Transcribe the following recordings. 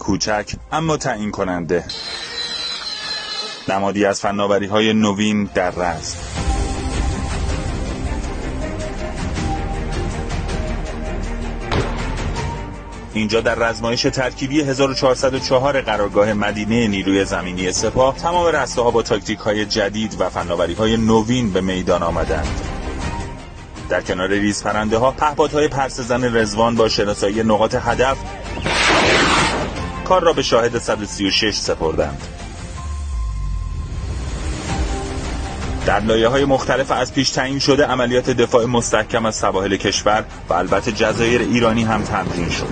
کوچک اما تعیین کننده، نمادی از فناوری‌های نوین در رزم. اینجا در رزمایش ترکیبی 1404 قرارگاه مدینه نیروی زمینی سپاه تمام رسته‌ها با تاکتیک‌های جدید و فناوری‌های نوین به میدان آمدند. در کنار ریزپرنده‌ها، پهپادهای پرسه‌زن رضوان با شناسایی نقاط هدف کار را به شاهد 136 سپردند. در لایه‌های مختلف از پیش تعیین شده عملیات دفاع مستحکم از سواحل کشور و البته جزایر ایرانی هم تمرین شد.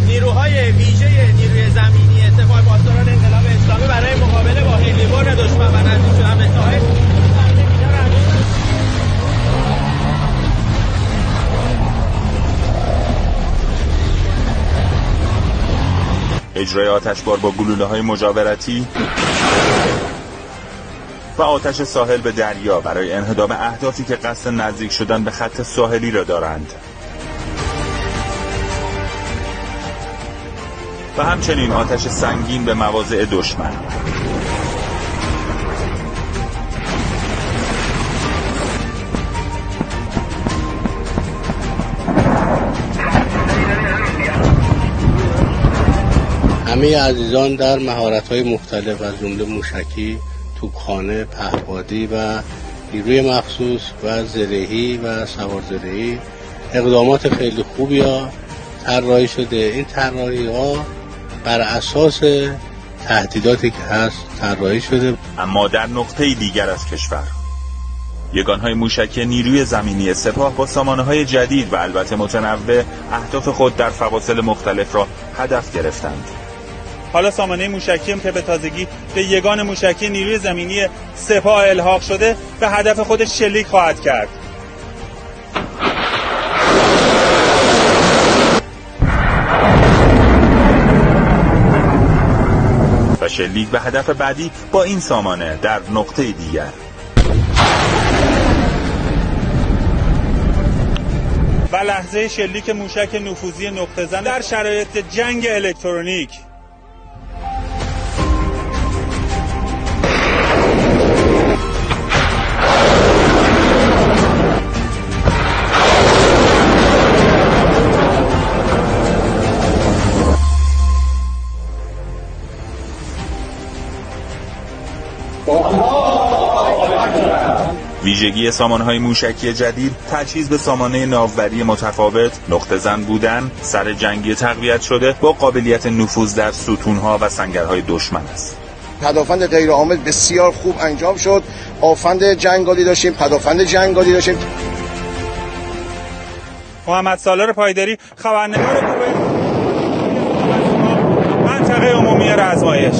نیروهای ویژه نیروی زمینی سپاه پاسداران انقلاب اسلامی برای مقابله با هلیبرد دشمن و نزدیک شدن به ساحل اجرای آتشبار با گلوله‌های مجاورتی و آتش ساحل به دریا برای انهدام اهدافی که قصد نزدیک شدن به خط ساحلی را دارند و همچنین آتش سنگین به مواضع دشمن. همه عزیزان در مهارت‌های مختلف از جمله موشکی، توپخانه، پهپادی و نیروی مخصوص و زرهی و سوارزرهی اقدامات خیلی خوبی طراحی شده. این طراحی‌ها بر اساس تهدیداتی که هست طراحی شده. اما در نقطه دیگر از کشور یگانهای موشکی نیروی زمینی سپاه با سامانه‌های جدید و البته متنوع اهداف خود در فواصل مختلف را هدف گرفتند. حالا سامانه موشکی که به تازگی به یگان موشکی نیروی زمینی سپاه الحاق شده به هدف خودش شلیک خواهد کرد. و شلیک به هدف بعدی با این سامانه در نقطه دیگر. و لحظه شلیک موشک نفوذی نقطه زن در شرایط جنگ الکترونیک. ویژگی سامانه‌های موشکی جدید تجهیز به سامانه ناوبری متفاوت، نقطه زن بودن، سر جنگی تقویت شده با قابلیت نفوذ در ستون‌ها و سنگرهای دشمن است. پدافند غیرعامل بسیار خوب انجام شد. آفند جنگالی داشتیم، پدافند جنگالی داشتیم. محمد سالار پایداری، خبرنگار گروه منطقه عمومی رزمایش.